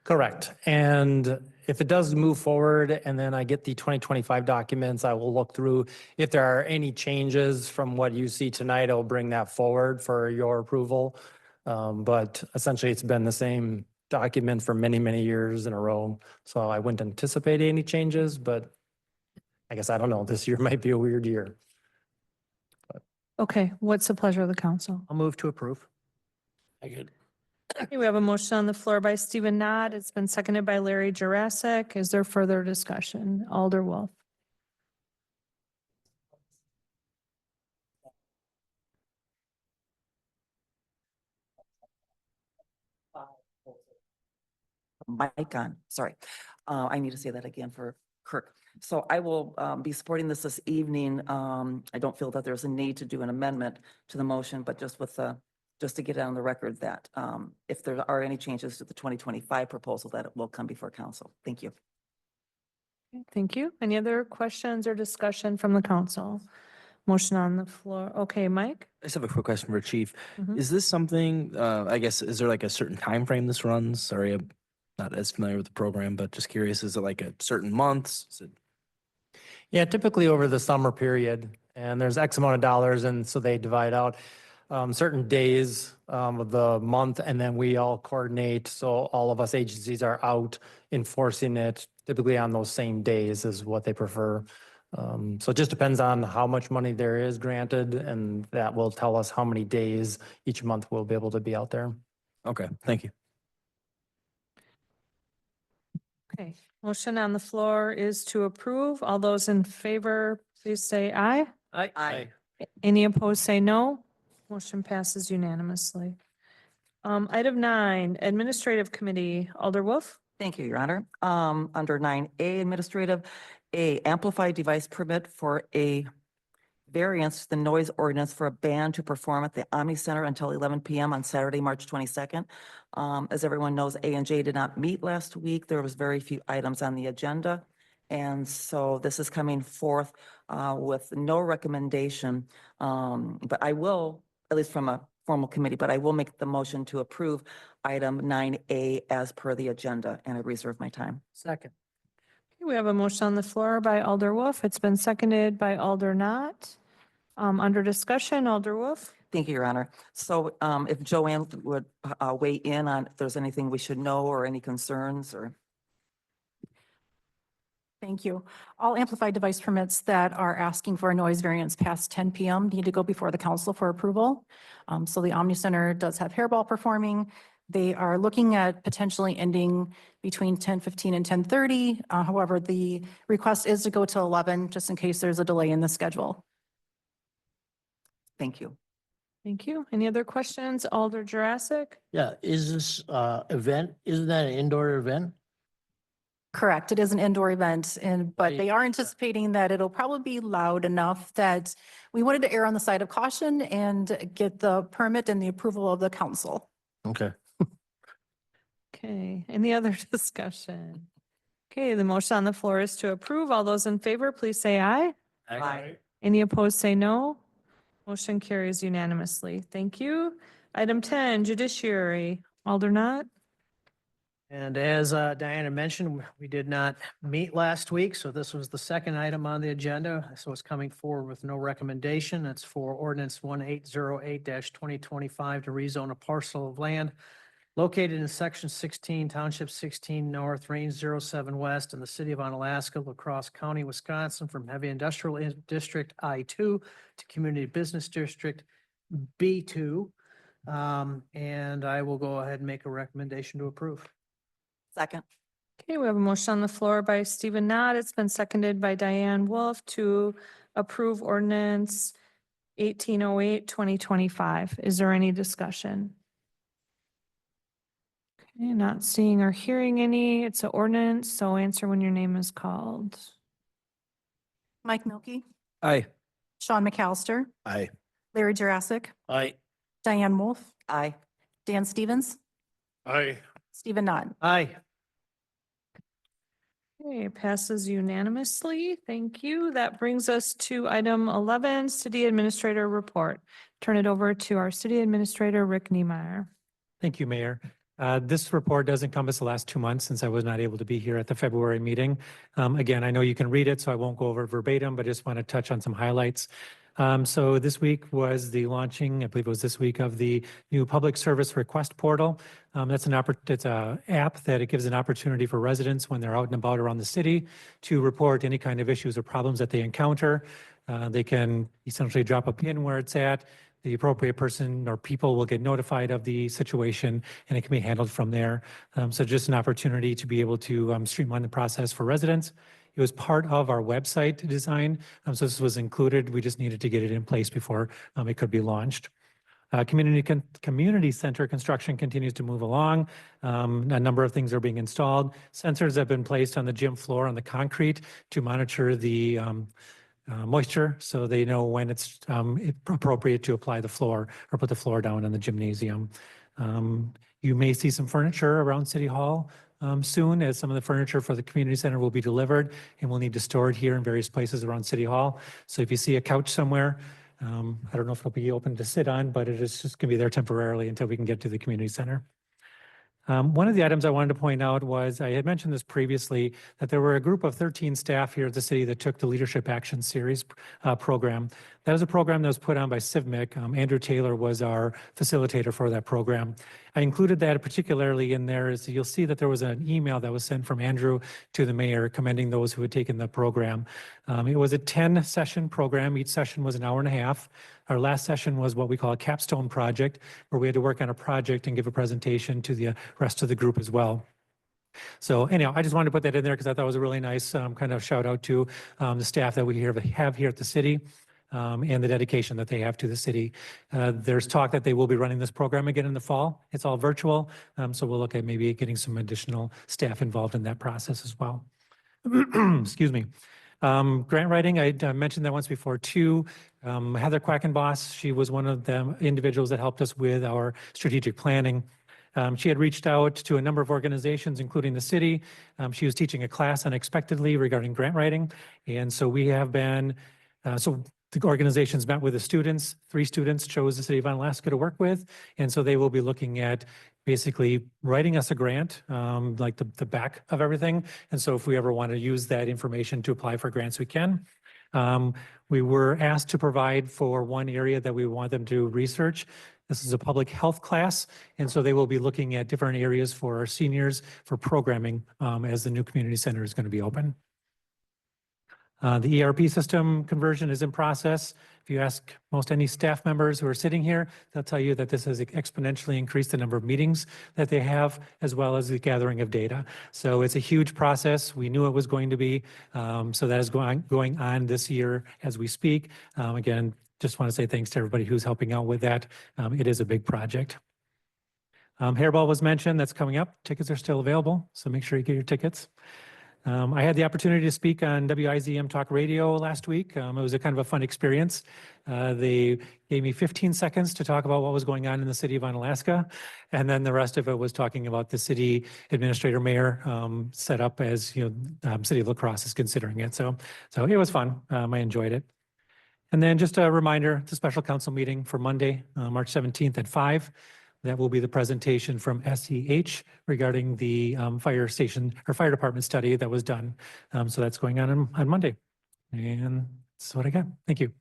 Correct. And if it does move forward and then I get the 2025 documents, I will look through. If there are any changes from what you see tonight, I'll bring that forward for your approval. But essentially, it's been the same document for many, many years in a row. So I wouldn't anticipate any changes, but I guess I don't know. This year might be a weird year. Okay, what's the pleasure of the council? I'll move to approve. Okay, we have a motion on the floor by Stephen Knott. It's been seconded by Larry Jurassic. Is there further discussion? Alder Wolf. Mic on, sorry. I need to say that again for Kirk. So I will be supporting this evening. I don't feel that there's a need to do an amendment to the motion, but just to get it on the record that if there are any changes to the 2025 proposal, that it will come before council. Thank you. Thank you. Any other questions or discussion from the council? Motion on the floor. Okay, Mike? I just have a quick question for Chief. Mhm. Is this something, I guess, is there like a certain time frame this runs? Sorry, I'm not as familiar with the program, but just curious, is it like a certain months? Is it? Yeah, typically over the summer period, and there's X amount of dollars, and so they divide out certain days of the month, and then we all coordinate. So all of us agencies are out enforcing it typically on those same days is what they prefer. So it just depends on how much money there is granted, and that will tell us how many days each month we'll be able to be out there. Okay, thank you. Okay, motion on the floor is to approve. All those in favor, please say aye. Aye. Any opposed, say no. Motion passes unanimously. Item 9, Administrative Committee, Alder Wolf. Thank you, Your Honor. Under 9A Administrative, a amplified device permit for a variance to the noise ordinance for a band to perform at the Omni Center until 11 p.m. on Saturday, March 22nd. As everyone knows, A&J did not meet last week. There was very few items on the agenda. And so this is coming forth with no recommendation. But I will, at least from a formal committee, but I will make the motion to approve item 9A as per the agenda, and I reserve my time. Second. Okay, we have a motion on the floor by Alder Wolf. It's been seconded by Alder Knott. Under discussion, Alder Wolf. Thank you, Your Honor. So if Joanne would weigh in on if there's anything we should know or any concerns or. Thank you. All amplified device permits that are asking for a noise variance past 10 p.m. need to go before the council for approval. So the Omni Center does have hairball performing. They are looking at potentially ending between 10:15 and 10:30. However, the request is to go to 11, just in case there's a delay in the schedule. Thank you. Thank you. Any other questions? Alder Jurassic? Yeah, is this event, isn't that an indoor event? Correct. It is an indoor event, but they are anticipating that it'll probably be loud enough that we wanted to err on the side of caution and get the permit and the approval of the council. Okay. Okay, any other discussion? Okay, the motion on the floor is to approve. All those in favor, please say aye. Aye. Any opposed, say no. Motion carries unanimously. Thank you. Item 10, Judiciary, Alder Knott. And as Diana mentioned, we did not meet last week, so this was the second item on the agenda. So it's coming forward with no recommendation. It's for ordinance 1808-2025 to rezone a parcel of land located in section 16, township 16 north, range 07 west in the city of Onalaska, La Crosse County, Wisconsin, from heavy industrial district I2 to community business district B2. And I will go ahead and make a recommendation to approve. Second. Okay, we have a motion on the floor by Stephen Knott. It's been seconded by Diane Wolf to approve ordinance 1808-2025. Is there any discussion? Okay, not seeing or hearing any. It's an ordinance, so answer when your name is called. Mike Milky, Aye. Sean McAllister, Aye. Larry Jurassic, Aye. Diane Wolf, Aye. Dan Stevens, Aye. Stephen Knott. Aye. Okay, passes unanimously. Thank you. That brings us to item 11, City Administrator Report. Turn it over to our City Administrator, Rick Niemeyer. Thank you, Mayor. This report does encompass the last 2 months since I was not able to be here at the February meeting. Again, I know you can read it, so I won't go over verbatim, but just want to touch on some highlights. So this week was the launching, I believe it was this week, of the new Public Service Request Portal. It's an app that it gives an opportunity for residents when they're out and about around the city to report any kind of issues or problems that they encounter. They can essentially drop a pin where it's at. The appropriate person or people will get notified of the situation and it can be handled from there. So just an opportunity to be able to streamline the process for residents. It was part of our website design. So this was included. We just needed to get it in place before it could be launched. Community center construction continues to move along. A number of things are being installed. Sensors have been placed on the gym floor on the concrete to monitor the moisture, so they know when it's appropriate to apply the floor or put the floor down in the gymnasium. You may see some furniture around City Hall soon, as some of the furniture for the community center will be delivered and we'll need to store it here in various places around City Hall. So if you see a couch somewhere, I don't know if it'll be open to sit on, but it is just going to be there temporarily until we can get to the community center. One of the items I wanted to point out was, I had mentioned this previously, that there were a group of 13 staff here at the city that took the Leadership Action Series program. That was a program that was put on by CIVMIC. Andrew Taylor was our facilitator for that program. I included that particularly in there, as you'll see that there was an email that was sent from Andrew to the mayor commending those who had taken the program. It was a 10-session program. Each session was an hour and a half. Our last session was what we call a capstone project, where we had to work on a project and give a presentation to the rest of the group as well. So anyhow, I just wanted to put that in there because I thought it was a really nice kind of shout out to the staff that we have here at the city and the dedication that they have to the city. There's talk that they will be running this program again in the fall. It's all virtual, so we'll look at maybe getting some additional staff involved in that process as well. Excuse me. Grant writing, I mentioned that once before too. Heather Quackenboss, she was one of the individuals that helped us with our strategic planning. She had reached out to a number of organizations, including the city. She was teaching a class unexpectedly regarding grant writing. And so we have been, so the organizations met with the students. 3 students chose the city of Onalaska to work with. And so they will be looking at basically writing us a grant, like the back of everything. And so if we ever want to use that information to apply for grants, we can. We were asked to provide for one area that we want them to research. This is a public health class, and so they will be looking at different areas for our seniors for programming as the new community center is going to be open. The ERP system conversion is in process. If you ask most any staff members who are sitting here, they'll tell you that this has exponentially increased the number of meetings that they have, as well as the gathering of data. So it's a huge process. We knew it was going to be. So that is going on this year as we speak. Again, just want to say thanks to everybody who's helping out with that. It is a big project. Hairball was mentioned. That's coming up. Tickets are still available, so make sure you get your tickets. I had the opportunity to speak on WIZM Talk Radio last week. It was a kind of a fun experience. They gave me 15 seconds to talk about what was going on in the city of Onalaska, and then the rest of it was talking about the city administrator mayor set up as City of La Crosse is considering it. So it was fun. I enjoyed it. And then just a reminder, it's a special council meeting for Monday, March 17th at 5. That will be the presentation from SEH regarding the fire station or fire department study that was done. So that's going on Monday. And that's what I got. Thank you.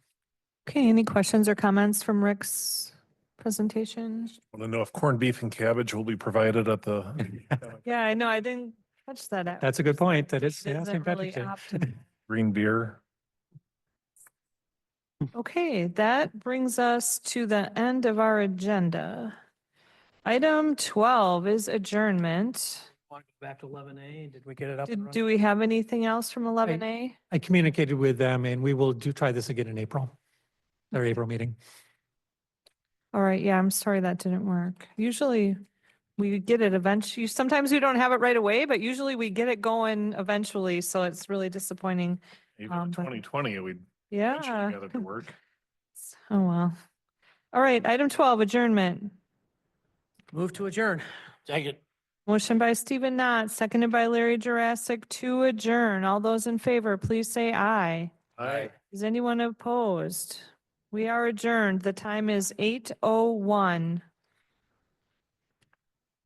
Okay, any questions or comments from Rick's presentation? Want to know if corned beef and cabbage will be provided at the. Yeah, I know. I didn't catch that. That's a good point. That is It isn't really optimal. Green beer. Okay, that brings us to the end of our agenda. Item 12 is adjournment. Want to go back to 11A? Did we get it up? and running? Do we have anything else from 11A? I communicated with them and we will try this again in April, our April meeting. All right, yeah, I'm sorry that didn't work. Usually we get it eventually. Sometimes we don't have it right away, but usually we get it going eventually. So it's really disappointing. Even in but- 2020, we Yeah. eventually got it to work. Oh, well. All right, item 12, adjournment. Move to adjourn. Second. Motion by Stephen Knott, seconded by Larry Jurassic to adjourn. All those in favor, please say aye. Aye. Is anyone opposed? We are adjourned. The time is 8:01.